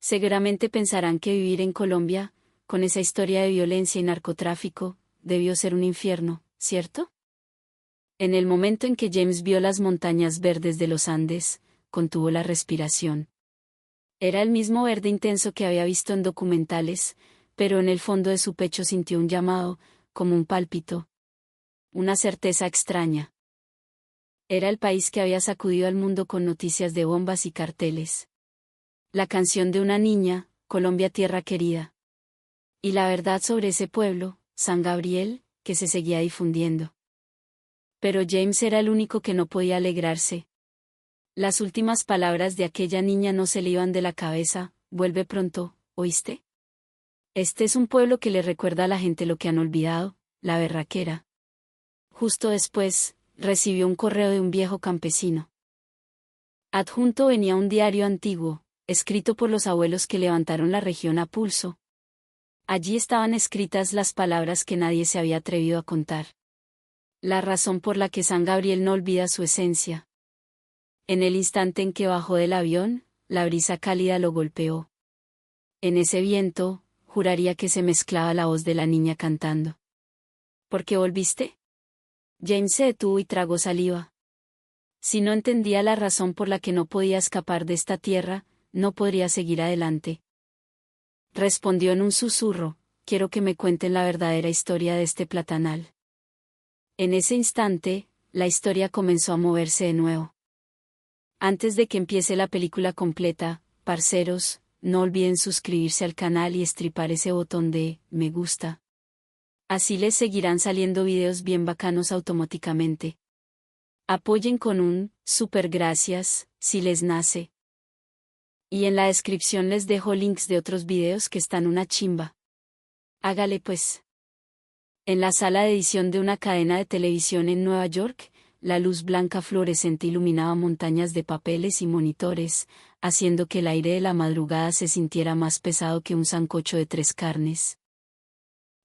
Seguramente pensarán que vivir en Colombia, con esa historia de violencia y narcotráfico, debió ser un infierno, ¿cierto? En el momento en que James vio las montañas verdes de los Andes, contuvo la respiración. Era el mismo verde intenso que había visto en documentales, pero en el fondo de su pecho sintió un llamado, como un pálpito. Una certeza extraña. Era el país que había sacudido al mundo con noticias de bombas y carteles. La canción de una niña, Colombia tierra querida. Y la verdad sobre ese pueblo, San Gabriel, que se seguía difundiendo. Pero James era el único que no podía alegrarse. Las últimas palabras de aquella niña no se le iban de la cabeza: vuelve pronto, ¿oíste? Este es un pueblo que le recuerda a la gente lo que han olvidado, la berraquera. Justo después, recibió un correo de un viejo campesino. Adjunto venía un diario antiguo, escrito por los abuelos que levantaron la región a pulso. Allí estaban escritas las palabras que nadie se había atrevido a contar. La razón por la que San Gabriel no olvida su esencia. En el instante en que bajó del avión, la brisa cálida lo golpeó. En ese viento, juraría que se mezclaba la voz de la niña cantando. ¿Por qué volviste? James se detuvo y tragó saliva. Si no entendía la razón por la que no podía escapar de esta tierra, no podría seguir adelante. Respondió en un susurro: quiero que me cuenten la verdadera historia de este platanal. En ese instante, la historia comenzó a moverse de nuevo. Antes de que empiece la película completa, parceros, no olviden suscribirse al canal y estripar ese botón de me gusta. Así les seguirán saliendo videos bien bacanos automáticamente. Apoyen con un super gracias, si les nace. Y en la descripción les dejo links de otros videos que están una chimba. Hágale pues. En la sala de edición de una cadena de televisión en Nueva York, la luz blanca fluorescente iluminaba montañas de papeles y monitores, haciendo que el aire de la madrugada se sintiera más pesado que un sancocho de 3 carnes.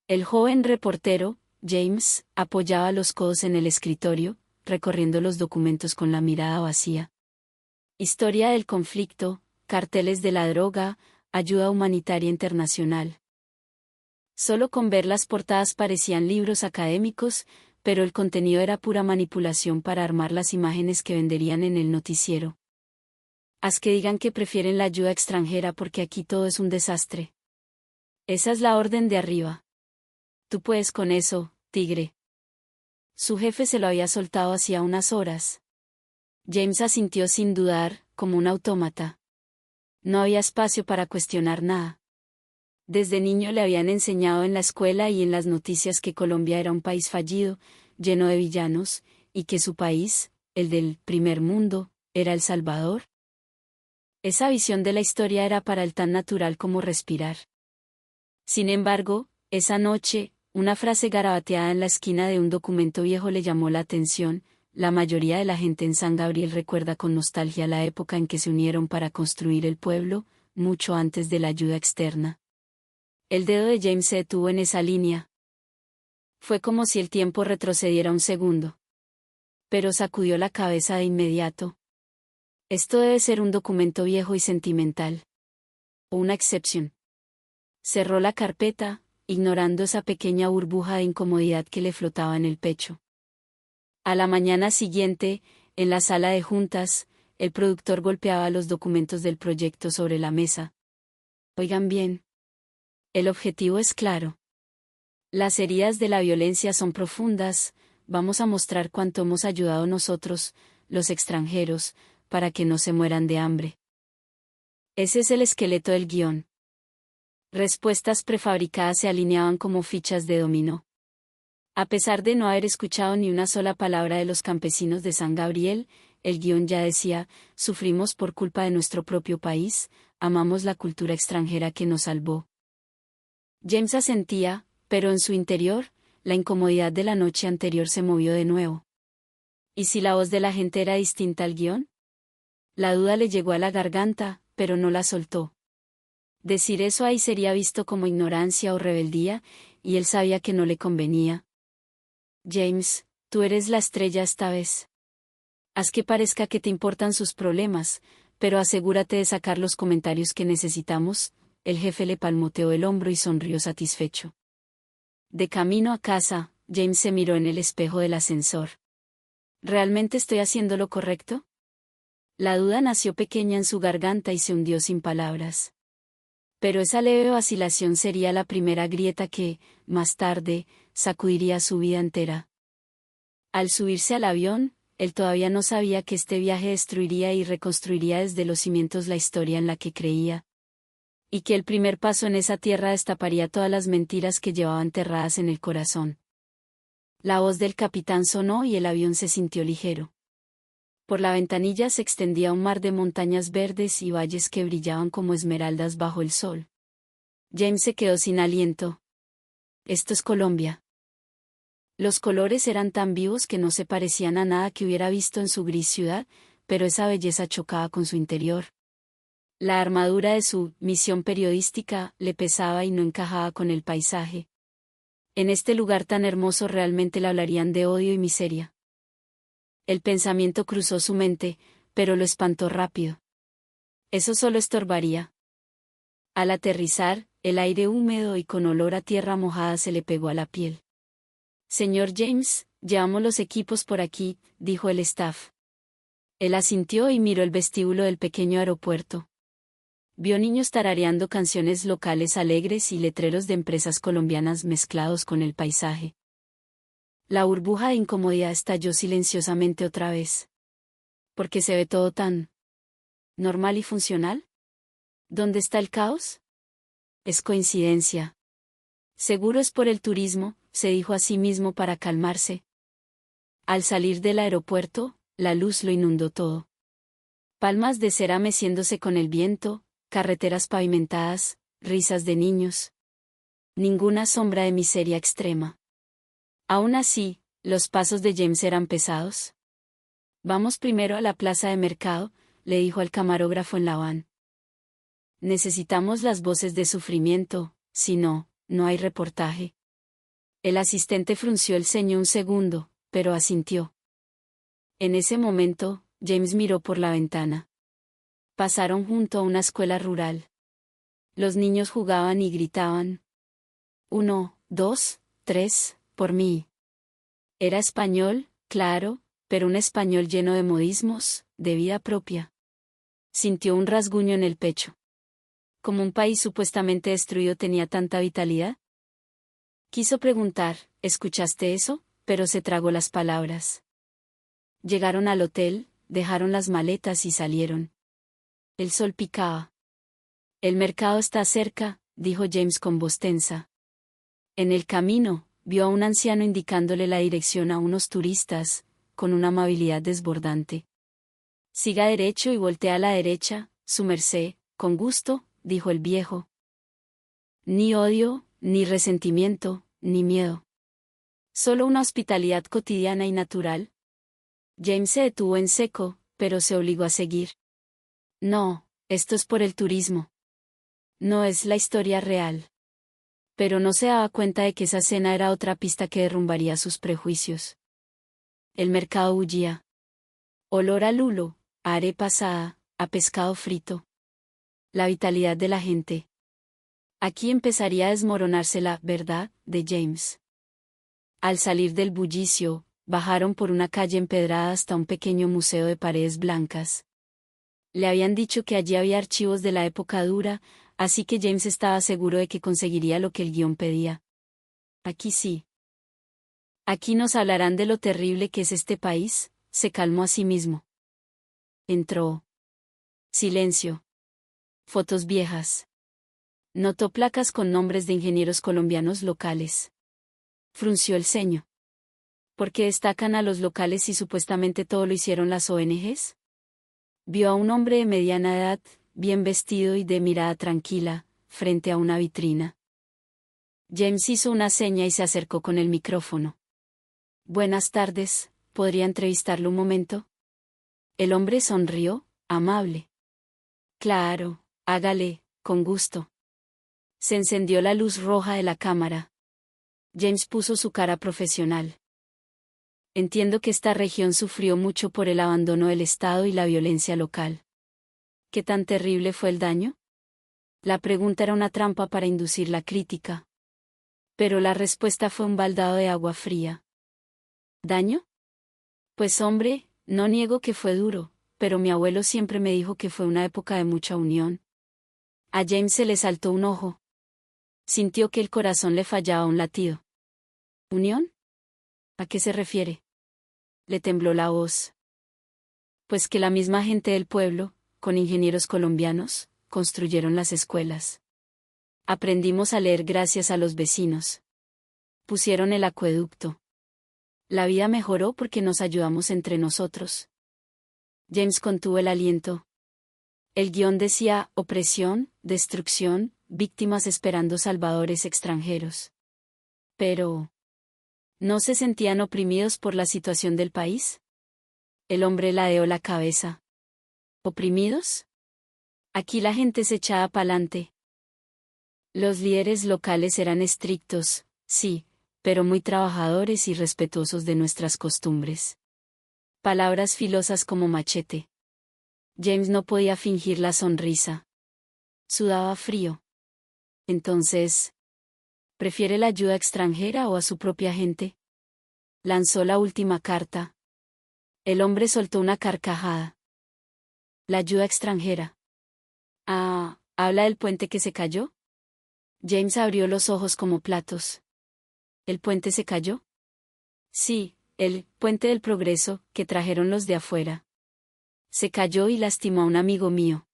El joven reportero, James, apoyaba los codos en el escritorio, recorriendo los documentos con la mirada vacía. Historia del conflicto, carteles de la droga, ayuda humanitaria internacional. Solo con ver las portadas parecían libros académicos, pero el contenido era pura manipulación para armar las imágenes que venderían en el noticiero. Haz que digan que prefieren la ayuda extranjera porque aquí todo es un desastre. Esa es la orden de arriba. Tú puedes con eso, tigre. Su jefe se lo había soltado hacía unas horas. James asintió sin dudar, como un autómata. No había espacio para cuestionar nada. Desde niño le habían enseñado en la escuela y en las noticias que Colombia era un país fallido, lleno de villanos, y que su país, el del primer mundo, era El Salvador. Esa visión de la historia era para él tan natural como respirar. Sin embargo, esa noche, una frase garabateada en la esquina de un documento viejo le llamó la atención: la mayoría de la gente en San Gabriel recuerda con nostalgia la época en que se unieron para construir el pueblo, mucho antes de la ayuda externa. El dedo de James se detuvo en esa línea. Fue como si el tiempo retrocediera un segundo. Pero sacudió la cabeza de inmediato. Esto debe ser un documento viejo y sentimental. O una excepción. Cerró la carpeta, ignorando esa pequeña burbuja de incomodidad que le flotaba en el pecho. A la mañana siguiente, en la sala de juntas, el productor golpeaba los documentos del proyecto sobre la mesa. Oigan bien. El objetivo es claro. Las heridas de la violencia son profundas, vamos a mostrar cuánto hemos ayudado nosotros, los extranjeros, para que no se mueran de hambre. Ese es el esqueleto del guión. Respuestas prefabricadas se alineaban como fichas de dominó. A pesar de no haber escuchado ni una sola palabra de los campesinos de San Gabriel, el guión ya decía: sufrimos por culpa de nuestro propio país, amamos la cultura extranjera que nos salvó. James asentía, pero en su interior, la incomodidad de la noche anterior se movió de nuevo. ¿Y si la voz de la gente era distinta al guión? La duda le llegó a la garganta, pero no la soltó. Decir eso ahí sería visto como ignorancia o rebeldía, y él sabía que no le convenía. James, tú eres la estrella esta vez. Haz que parezca que te importan sus problemas, pero asegúrate de sacar los comentarios que necesitamos. El jefe le palmoteó el hombro y sonrió satisfecho. De camino a casa, James se miró en el espejo del ascensor. ¿Realmente estoy haciendo lo correcto? La duda nació pequeña en su garganta y se hundió sin palabras. Pero esa leve vacilación sería la primera grieta que, más tarde, sacudiría su vida entera. Al subirse al avión, él todavía no sabía que este viaje destruiría y reconstruiría desde los cimientos la historia en la que creía. Y que el primer paso en esa tierra destaparía todas las mentiras que llevaba enterradas en el corazón. La voz del capitán sonó y el avión se sintió ligero. Por la ventanilla se extendía un mar de montañas verdes y valles que brillaban como esmeraldas bajo el sol. James se quedó sin aliento. Esto es Colombia. Los colores eran tan vivos que no se parecían a nada que hubiera visto en su gris ciudad, pero esa belleza chocaba con su interior. La armadura de su misión periodística le pesaba y no encajaba con el paisaje. En este lugar tan hermoso realmente le hablarían de odio y miseria. El pensamiento cruzó su mente, pero lo espantó rápido. Eso solo estorbaría. Al aterrizar, el aire húmedo y con olor a tierra mojada se le pegó a la piel. Señor James, llevamos los equipos por aquí, dijo el staff. Él asintió y miró el vestíbulo del pequeño aeropuerto. Vio niños tarareando canciones locales alegres y letreros de empresas colombianas mezclados con el paisaje. La burbuja de incomodidad estalló silenciosamente otra vez. ¿Por qué se ve todo tan normal y funcional? ¿Dónde está el caos? Es coincidencia. Seguro es por el turismo, se dijo a sí mismo para calmarse. Al salir del aeropuerto, la luz lo inundó todo. Palmas de cera meciéndose con el viento, carreteras pavimentadas, risas de niños. Ninguna sombra de miseria extrema. Aún así, los pasos de James eran pesados. Vamos primero a la plaza de mercado, le dijo al camarógrafo en la van. Necesitamos las voces de sufrimiento, si no, no hay reportaje. El asistente frunció el ceño un segundo, pero asintió. En ese momento, James miró por la ventana. Pasaron junto a una escuela rural. Los niños jugaban y gritaban. 1, 2, 3, por mí. Era español, claro, pero un español lleno de modismos, de vida propia. Sintió un rasguño en el pecho. ¿Cómo un país supuestamente destruido tenía tanta vitalidad? Quiso preguntar, ¿escuchaste eso? Pero se tragó las palabras. Llegaron al hotel, dejaron las maletas y salieron. El sol picaba. El mercado está cerca, dijo James con voz tensa. En el camino, vio a un anciano indicándole la dirección a unos turistas, con una amabilidad desbordante. Siga derecho y voltea a la derecha, su merced, con gusto, dijo el viejo. Ni odio, ni resentimiento, ni miedo. Solo una hospitalidad cotidiana y natural. James se detuvo en seco, pero se obligó a seguir. No, esto es por el turismo. No es la historia real. Pero no se daba cuenta de que esa cena era otra pista que derrumbaría sus prejuicios. El mercado bullía. Olor a lulo, a arepa asada, a pescado frito. La vitalidad de la gente. Aquí empezaría a desmoronarse la verdad de James. Al salir del bullicio, bajaron por una calle empedrada hasta un pequeño museo de paredes blancas. Le habían dicho que allí había archivos de la época dura, así que James estaba seguro de que conseguiría lo que el guión pedía. Aquí sí. Aquí nos hablarán de lo terrible que es este país, se calmó a sí mismo. Entró. Silencio. Fotos viejas. Notó placas con nombres de ingenieros colombianos locales. Frunció el ceño. ¿Por qué destacan a los locales si supuestamente todo lo hicieron las ONGs? Vio a un hombre de mediana edad, bien vestido y de mirada tranquila, frente a una vitrina. James hizo una seña y se acercó con el micrófono. Buenas tardes, ¿podría entrevistarlo un momento? El hombre sonrió, amable. Claro, hágale, con gusto. Se encendió la luz roja de la cámara. James puso su cara profesional. Entiendo que esta región sufrió mucho por el abandono del Estado y la violencia local. ¿Qué tan terrible fue el daño? La pregunta era una trampa para inducir la crítica. Pero la respuesta fue un baldado de agua fría. ¿Daño? Pues hombre, no niego que fue duro, pero mi abuelo siempre me dijo que fue una época de mucha unión. A James se le saltó un ojo. Sintió que el corazón le fallaba un latido. ¿Unión? ¿A qué se refiere? Le tembló la voz. Pues que la misma gente del pueblo, con ingenieros colombianos, construyeron las escuelas. Aprendimos a leer gracias a los vecinos. Pusieron el acueducto. La vida mejoró porque nos ayudamos entre nosotros. James contuvo el aliento. El guión decía opresión, destrucción, víctimas esperando salvadores extranjeros. Pero ¿no se sentían oprimidos por la situación del país? El hombre ladeó la cabeza. ¿Oprimidos? Aquí la gente se echaba pa'lante. Los líderes locales eran estrictos, sí, pero muy trabajadores y respetuosos de nuestras costumbres. Palabras filosas como machete. James no podía fingir la sonrisa. Sudaba frío. Entonces, ¿prefiere la ayuda extranjera o a su propia gente? Lanzó la última carta. El hombre soltó una carcajada. La ayuda extranjera. Ah, ¿habla del puente que se cayó? James abrió los ojos como platos. ¿El puente se cayó? Sí, el puente del progreso, que trajeron los de afuera. Se cayó y lastimó a un amigo mío.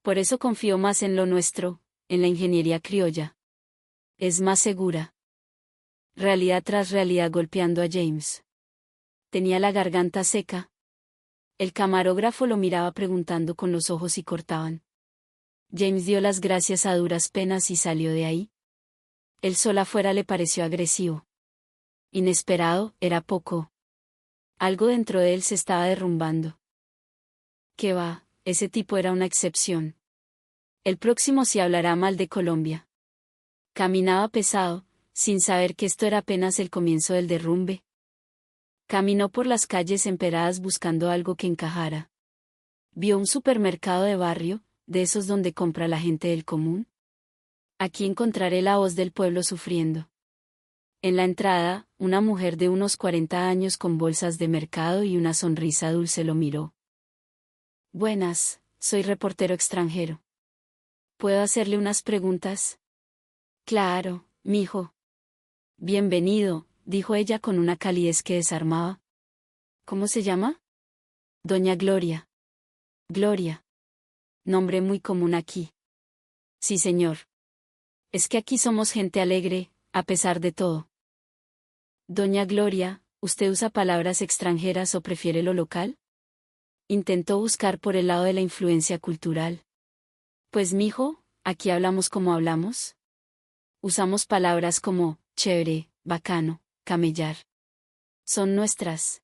Por eso confío más en lo nuestro, en la ingeniería criolla. Es más segura. Realidad tras realidad golpeando a James. Tenía la garganta seca. El camarógrafo lo miraba preguntando con los ojos y cortaban. James dio las gracias a duras penas y salió de ahí. El sol afuera le pareció agresivo. Inesperado, era poco. Algo dentro de él se estaba derrumbando. ¿Qué va? Ese tipo era una excepción. El próximo sí hablará mal de Colombia. Caminaba pesado, sin saber que esto era apenas el comienzo del derrumbe. Caminó por las calles emperadas buscando algo que encajara. Vio un supermercado de barrio, de esos donde compra la gente del común. Aquí encontraré la voz del pueblo sufriendo. En la entrada, una mujer de unos 40 años con bolsas de mercado y una sonrisa dulce lo miró. Buenas, soy reportero extranjero. ¿Puedo hacerle unas preguntas? Claro, mijo. Bienvenido, dijo ella con una calidez que desarmaba. ¿Cómo se llama? Doña Gloria. Gloria. Nombre muy común aquí. Sí, señor. Es que aquí somos gente alegre, a pesar de todo. Doña Gloria, ¿usted usa palabras extranjeras o prefiere lo local? Intentó buscar por el lado de la influencia cultural. Pues mijo, aquí hablamos como hablamos. Usamos palabras como chévere, bacano, camellar. Son nuestras.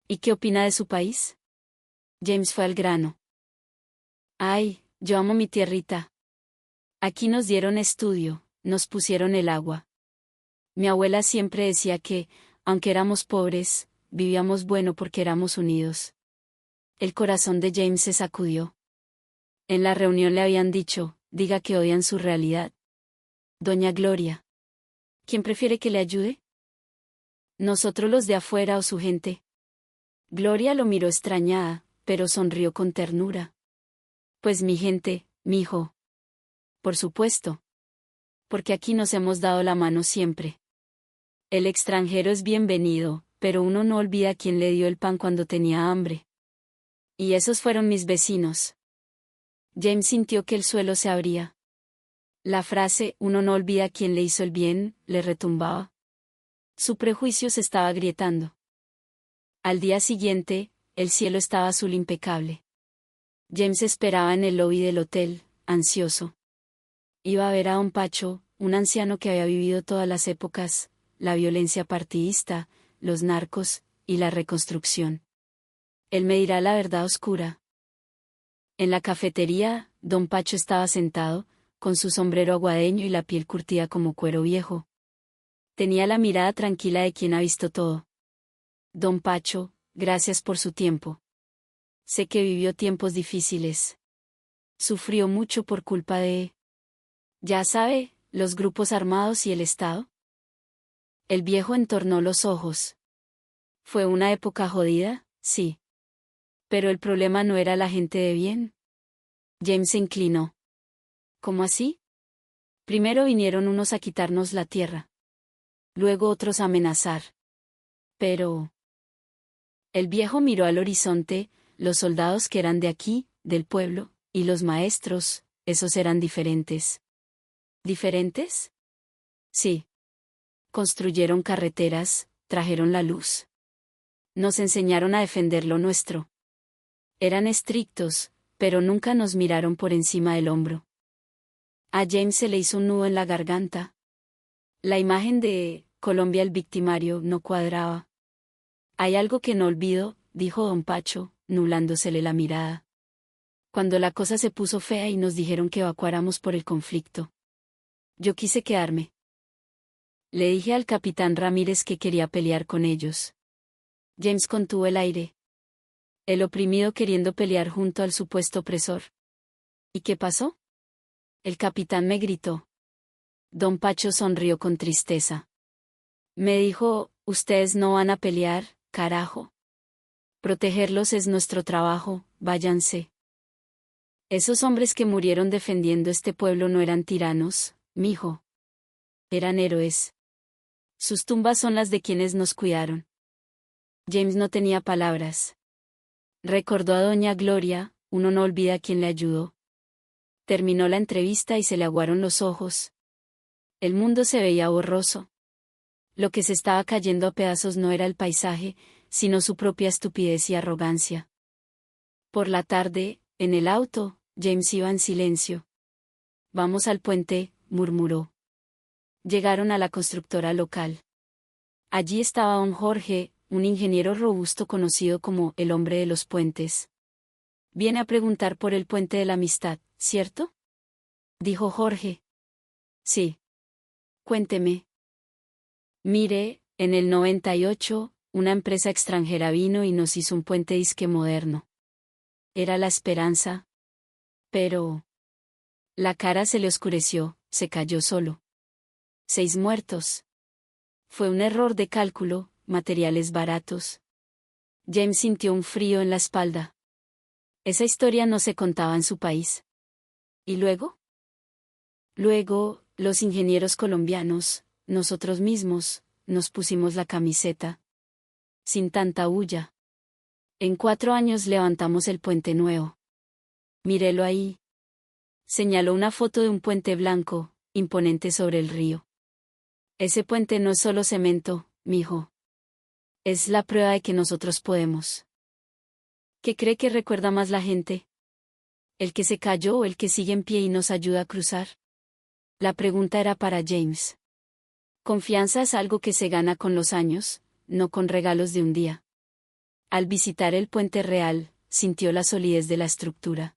¿Y qué opina de su país? James fue al grano. Ay, yo amo mi tierrita. Aquí nos dieron estudio, nos pusieron el agua. Mi abuela siempre decía que, aunque éramos pobres, vivíamos bueno porque éramos unidos. El corazón de James se sacudió. En la reunión le habían dicho, diga que odian su realidad. Doña Gloria. ¿Quién prefiere que le ayude? ¿Nosotros los de afuera o su gente? Gloria lo miró extrañada, pero sonrió con ternura. Pues mi gente, mi hijo. Por supuesto. Porque aquí nos hemos dado la mano siempre. El extranjero es bienvenido, pero uno no olvida quién le dio el pan cuando tenía hambre. Y esos fueron mis vecinos. James sintió que el suelo se abría. La frase, uno no olvida quién le hizo el bien, le retumbaba. Su prejuicio se estaba agrietando. Al día siguiente, el cielo estaba azul impecable. James esperaba en el lobby del hotel, ansioso. Iba a ver a don Pacho, un anciano que había vivido todas las épocas, la violencia partidista, los narcos, y la reconstrucción. Él me dirá la verdad oscura. En la cafetería, don Pacho estaba sentado, con su sombrero aguadeño y la piel curtida como cuero viejo. Tenía la mirada tranquila de quien ha visto todo. Don Pacho, gracias por su tiempo. Sé que vivió tiempos difíciles. Sufrió mucho por culpa de, ya sabe, los grupos armados y el Estado. El viejo entornó los ojos. Fue una época jodida, sí. Pero el problema no era la gente de bien. James se inclinó. ¿Cómo así? Primero vinieron unos a quitarnos la tierra. Luego otros a amenazar. Pero... El viejo miró al horizonte, los soldados que eran de aquí, del pueblo, y los maestros, esos eran diferentes. ¿Diferentes? Sí. Construyeron carreteras, trajeron la luz. Nos enseñaron a defender lo nuestro. Eran estrictos, pero nunca nos miraron por encima del hombro. A James se le hizo un nudo en la garganta. La imagen de Colombia el victimario no cuadraba. Hay algo que no olvido, dijo don Pacho, nublándosele la mirada. Cuando la cosa se puso fea y nos dijeron que evacuáramos por el conflicto. Yo quise quedarme. Le dije al capitán Ramírez que quería pelear con ellos. James contuvo el aire. El oprimido queriendo pelear junto al supuesto opresor. ¿Y qué pasó? El capitán me gritó. Don Pacho sonrió con tristeza. Me dijo, ustedes no van a pelear, carajo. Protegerlos es nuestro trabajo, váyanse. Esos hombres que murieron defendiendo este pueblo no eran tiranos, mijo. Eran héroes. Sus tumbas son las de quienes nos cuidaron. James no tenía palabras. Recordó a doña Gloria, uno no olvida a quien le ayudó. Terminó la entrevista y se le aguaron los ojos. El mundo se veía borroso. Lo que se estaba cayendo a pedazos no era el paisaje, sino su propia estupidez y arrogancia. Por la tarde, en el auto, James iba en silencio. Vamos al puente, murmuró. Llegaron a la constructora local. Allí estaba don Jorge, un ingeniero robusto conocido como el hombre de los puentes. Viene a preguntar por el puente de la amistad, ¿cierto? Dijo Jorge. Sí. Cuénteme. Mire, en el 98, una empresa extranjera vino y nos hizo un puente disque moderno. Era la esperanza. Pero... La cara se le oscureció, se cayó solo. 6 muertos. Fue un error de cálculo, materiales baratos. James sintió un frío en la espalda. Esa historia no se contaba en su país. ¿Y luego? Luego, los ingenieros colombianos, nosotros mismos, nos pusimos la camiseta. Sin tanta bulla. En 4 años levantamos el puente nuevo. Mírelo ahí. Señaló una foto de un puente blanco, imponente sobre el río. Ese puente no es solo cemento, mijo. Es la prueba de que nosotros podemos. ¿Qué cree que recuerda más la gente? ¿El que se cayó o el que sigue en pie y nos ayuda a cruzar? La pregunta era para James. Confianza es algo que se gana con los años, no con regalos de un día. Al visitar el puente real, sintió la solidez de la estructura.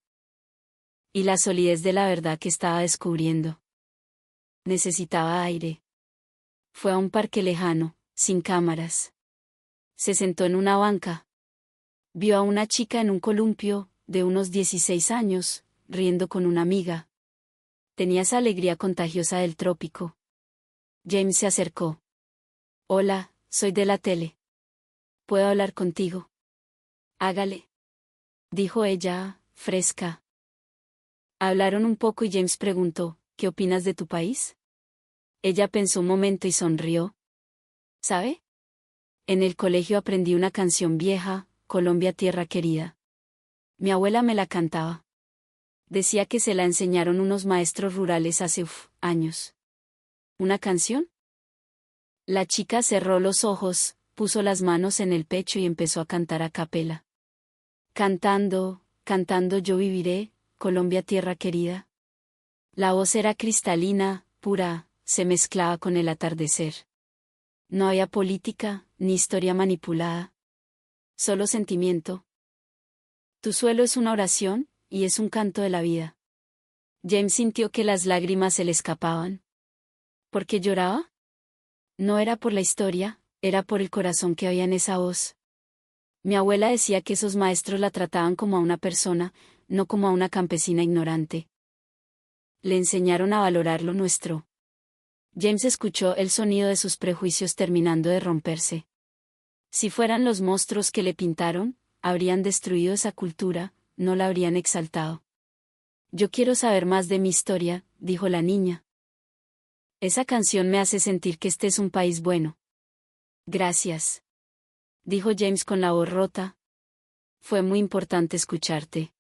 Y la solidez de la verdad que estaba descubriendo. Necesitaba aire. Fue a un parque lejano, sin cámaras. Se sentó en una banca. Vio a una chica en un columpio, de unos 16 años, riendo con una amiga. Tenía esa alegría contagiosa del trópico. James se acercó. Hola, soy de la tele. ¿Puedo hablar contigo? Hágale. Dijo ella, fresca. Hablaron un poco y James preguntó, ¿qué opinas de tu país? Ella pensó un momento y sonrió. ¿Sabe? En el colegio aprendí una canción vieja, Colombia tierra querida. Mi abuela me la cantaba. Decía que se la enseñaron unos maestros rurales hace años. ¿Una canción? La chica cerró los ojos, puso las manos en el pecho y empezó a cantar a capela. Cantando, cantando yo viviré, Colombia tierra querida. La voz era cristalina, pura, se mezclaba con el atardecer. No había política, ni historia manipulada. Solo sentimiento. Tu suelo es una oración, y es un canto de la vida. James sintió que las lágrimas se le escapaban. ¿Por qué lloraba? No era por la historia, era por el corazón que había en esa voz. Mi abuela decía que esos maestros la trataban como a una persona, no como a una campesina ignorante. Le enseñaron a valorar lo nuestro. James escuchó el sonido de sus prejuicios terminando de romperse. Si fueran los monstruos que le pintaron, habrían destruido esa cultura, no la habrían exaltado. Yo quiero saber más de mi historia, dijo la niña. Esa canción me hace sentir que este es un país bueno. Gracias, dijo James con la voz rota. Fue muy importante escucharte.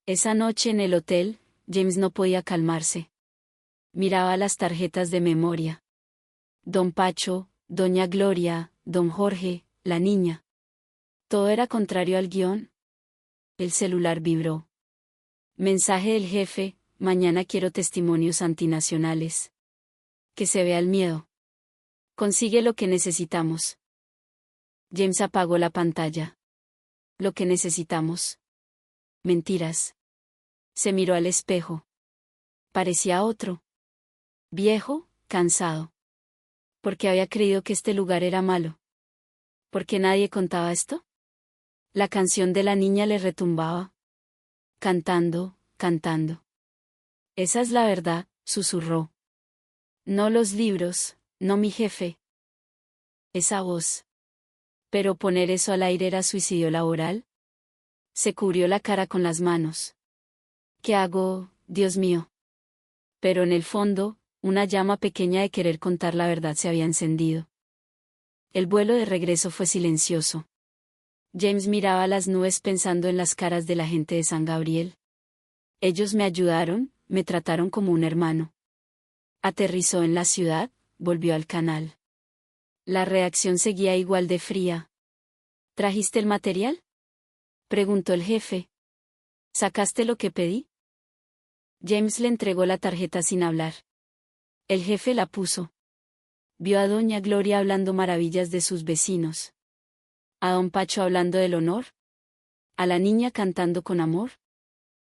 Esa noche en el hotel, James no podía calmarse. Miraba las tarjetas de memoria. Don Pacho, Doña Gloria, Don Jorge, la niña. Todo era contrario al guión. El celular vibró. Mensaje del jefe: mañana quiero testimonios antinacionales. Que se vea el miedo. Consigue lo que necesitamos. James apagó la pantalla. Lo que necesitamos. Mentiras. Se miró al espejo. Parecía otro. Viejo, cansado. ¿Por qué había creído que este lugar era malo? ¿Por qué nadie contaba esto? La canción de la niña le retumbaba. Cantando, cantando. Esa es la verdad, susurró. No los libros, no mi jefe. Esa voz. ¿Pero poner eso al aire era suicidio laboral? Se cubrió la cara con las manos. ¿Qué hago, Dios mío? Pero en el fondo, una llama pequeña de querer contar la verdad se había encendido. El vuelo de regreso fue silencioso. James miraba las nubes pensando en las caras de la gente de San Gabriel. Ellos me ayudaron, me trataron como un hermano. Aterrizó en la ciudad, volvió al canal. La reacción seguía igual de fría. ¿Trajiste el material?, preguntó el jefe. ¿Sacaste lo que pedí? James le entregó la tarjeta sin hablar. El jefe la puso. Vio a Doña Gloria hablando maravillas de sus vecinos. A Don Pacho hablando del honor. A la niña cantando con amor.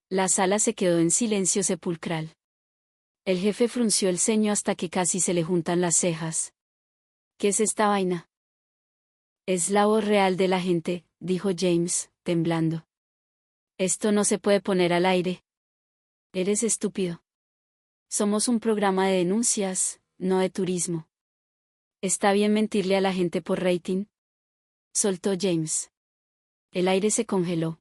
La sala se quedó en silencio sepulcral. El jefe frunció el ceño hasta que casi se le juntan las cejas. ¿Qué es esta vaina? Es la voz real de la gente, dijo James, temblando. Esto no se puede poner al aire. Eres estúpido. Somos un programa de denuncias, no de turismo. ¿Está bien mentirle a la gente por rating?, soltó James. El aire se congeló.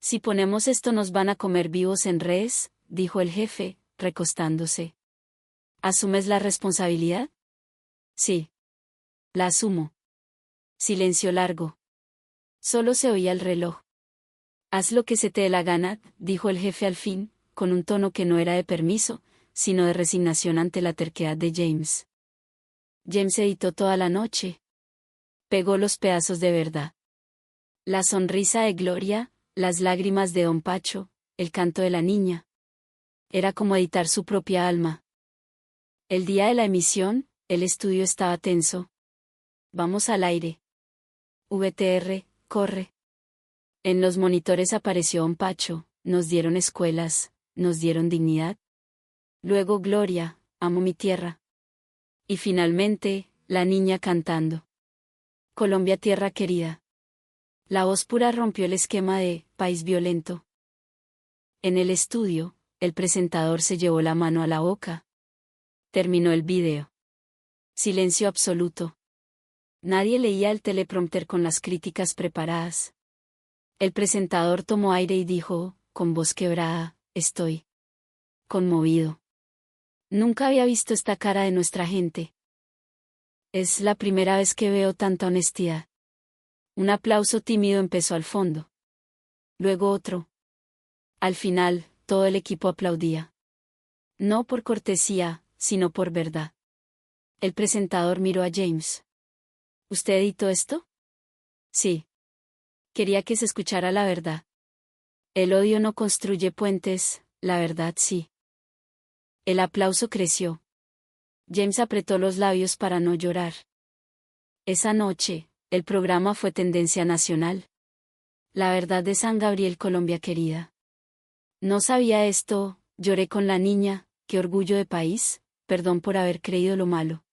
Si ponemos esto nos van a comer vivos en redes, dijo el jefe, recostándose. ¿Asumes la responsabilidad? Sí. La asumo. Silencio largo. Solo se oía el reloj. Haz lo que se te dé la gana, dijo el jefe al fin, con un tono que no era de permiso, sino de resignación ante la terquedad de James. James editó toda la noche. Pegó los pedazos de verdad. La sonrisa de Gloria, las lágrimas de Don Pacho, el canto de la niña. Era como editar su propia alma. El día de la emisión, el estudio estaba tenso. Vamos al aire. VTR, corre. En los monitores apareció Don Pacho: nos dieron escuelas, nos dieron dignidad. Luego Gloria: amo mi tierra. Y finalmente, la niña cantando. Colombia, tierra querida. La voz pura rompió el esquema de país violento. En el estudio, el presentador se llevó la mano a la boca. Terminó el video. Silencio absoluto. Nadie leía el teleprompter con las críticas preparadas. El presentador tomó aire y dijo, con voz quebrada: estoy conmovido. Nunca había visto esta cara de nuestra gente. Es la primera vez que veo tanta honestidad. Un aplauso tímido empezó al fondo. Luego otro. Al final, todo el equipo aplaudía. No por cortesía, sino por verdad. El presentador miró a James. ¿Usted editó esto? Sí. Quería que se escuchara la verdad. El odio no construye puentes, la verdad sí. El aplauso creció. James apretó los labios para no llorar. Esa noche, el programa fue tendencia nacional. La verdad de San Gabriel, Colombia querida. No sabía esto, lloré con la niña, qué orgullo de país, perdón por haber creído lo malo.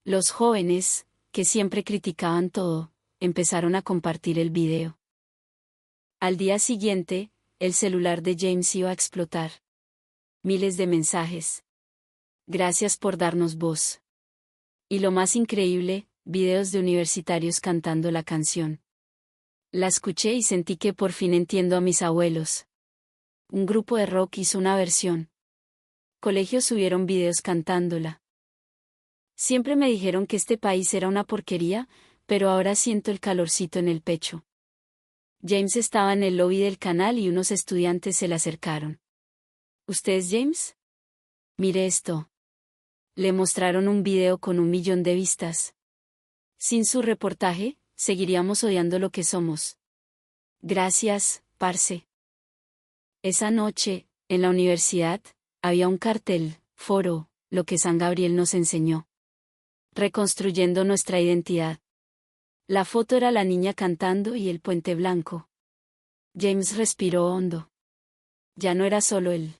Los jóvenes, que siempre criticaban todo, empezaron a compartir el video. Al día siguiente, el celular de James iba a explotar. Miles de mensajes. Gracias por darnos voz. Y lo más increíble, videos de universitarios cantando la canción. La escuché y sentí que por fin entiendo a mis abuelos. Un grupo de rock hizo una versión. Colegios subieron videos cantándola. Siempre me dijeron que este país era una porquería, pero ahora siento el calorcito en el pecho. James estaba en el lobby del canal y unos estudiantes se le acercaron. ¿Usted es James? Mire esto. Le mostraron un video con 1 millón de vistas. Sin su reportaje, seguiríamos odiando lo que somos. Gracias, parce. Esa noche, en la universidad, había un cartel, foro, lo que San Gabriel nos enseñó. Reconstruyendo nuestra identidad. La foto era la niña cantando y el puente blanco. James respiró hondo. Ya no era solo él.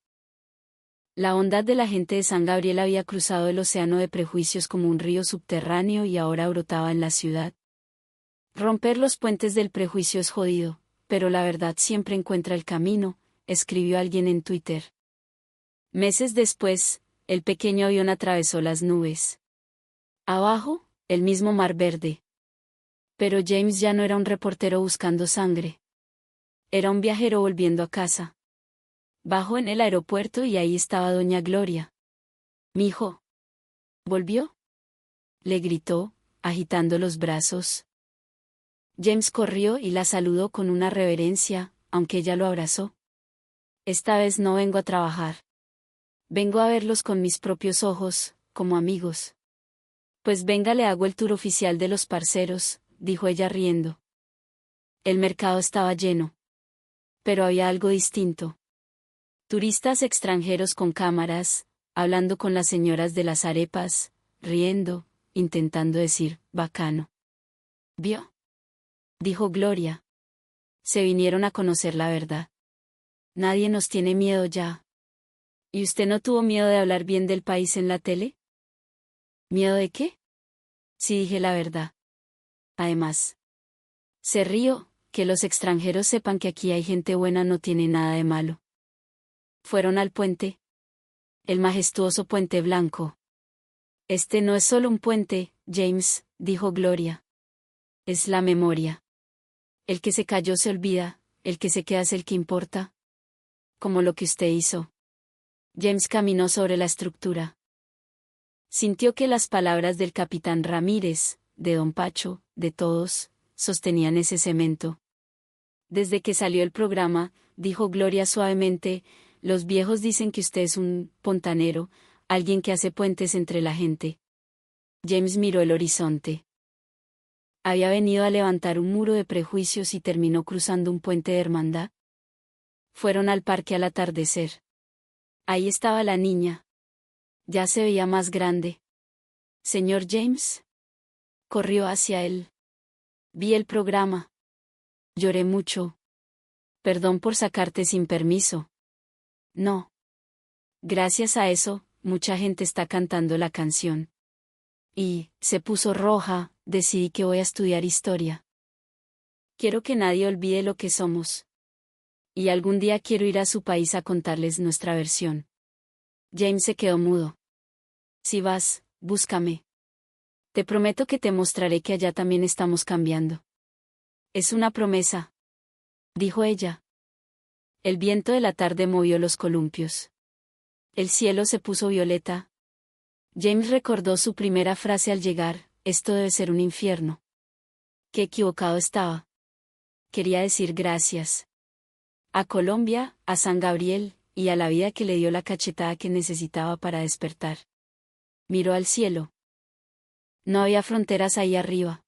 La bondad de la gente de San Gabriel había cruzado el océano de prejuicios como un río subterráneo y ahora brotaba en la ciudad. Romper los puentes del prejuicio es jodido, pero la verdad siempre encuentra el camino, escribió alguien en Twitter. Meses después, el pequeño avión atravesó las nubes. Abajo, el mismo mar verde. Pero James ya no era un reportero buscando sangre. Era un viajero volviendo a casa. Bajó en el aeropuerto y ahí estaba doña Gloria. «Mijo. ¿Volvió?», le gritó, agitando los brazos. James corrió y la saludó con una reverencia, aunque ella lo abrazó. «Esta vez no vengo a trabajar. Vengo a verlos con mis propios ojos, como amigos». «Pues venga, le hago el tour oficial de los parceros», dijo ella riendo. El mercado estaba lleno. Pero había algo distinto. Turistas extranjeros con cámaras, hablando con las señoras de las arepas, riendo, intentando decir, bacano. «¿Vio?», dijo Gloria. «Se vinieron a conocer la verdad. Nadie nos tiene miedo ya». «¿Y usted no tuvo miedo de hablar bien del país en la tele?». «¿Miedo de qué?». «Sí, dije la verdad. Además, se río, que los extranjeros sepan que aquí hay gente buena no tiene nada de malo». Fueron al puente. El majestuoso puente blanco. «Este no es solo un puente, James», dijo Gloria. «Es la memoria. El que se cayó se olvida, el que se queda es el que importa. Como lo que usted hizo». James caminó sobre la estructura. Sintió que las palabras del capitán Ramírez, de don Pacho, de todos, sostenían ese cemento. «Desde que salió el programa», dijo Gloria suavemente, «los viejos dicen que usted es un pontanero, alguien que hace puentes entre la gente». James miró el horizonte. Había venido a levantar un muro de prejuicios y terminó cruzando un puente de hermandad. Fueron al parque al atardecer. Ahí estaba la niña. Ya se veía más grande. «Señor James». Corrió hacia él. «Vi el programa. Lloré mucho. Perdón por sacarte sin permiso». «No. Gracias a eso, mucha gente está cantando la canción». Y, se puso roja, «decidí que voy a estudiar historia. Quiero que nadie olvide lo que somos. Y algún día quiero ir a su país a contarles nuestra versión». James se quedó mudo. «Si vas, búscame. Te prometo que te mostraré que allá también estamos cambiando». «Es una promesa», dijo ella. El viento de la tarde movió los columpios. El cielo se puso violeta. James recordó su primera frase al llegar, «esto debe ser un infierno». Qué equivocado estaba. Quería decir gracias. A Colombia, a San Gabriel, y a la vida que le dio la cachetada que necesitaba para despertar. Miró al cielo. No había fronteras ahí arriba.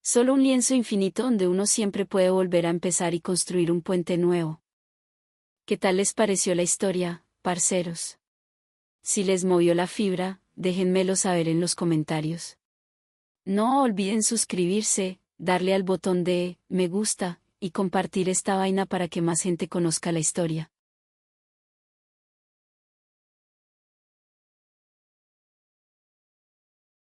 Solo un lienzo infinito donde uno siempre puede volver a empezar y construir un puente nuevo. ¿Qué tal les pareció la historia, parceros? Si les movió la fibra, déjenmelo saber en los comentarios. No olviden suscribirse, darle al botón de me gusta, y compartir esta vaina para que más gente conozca la historia.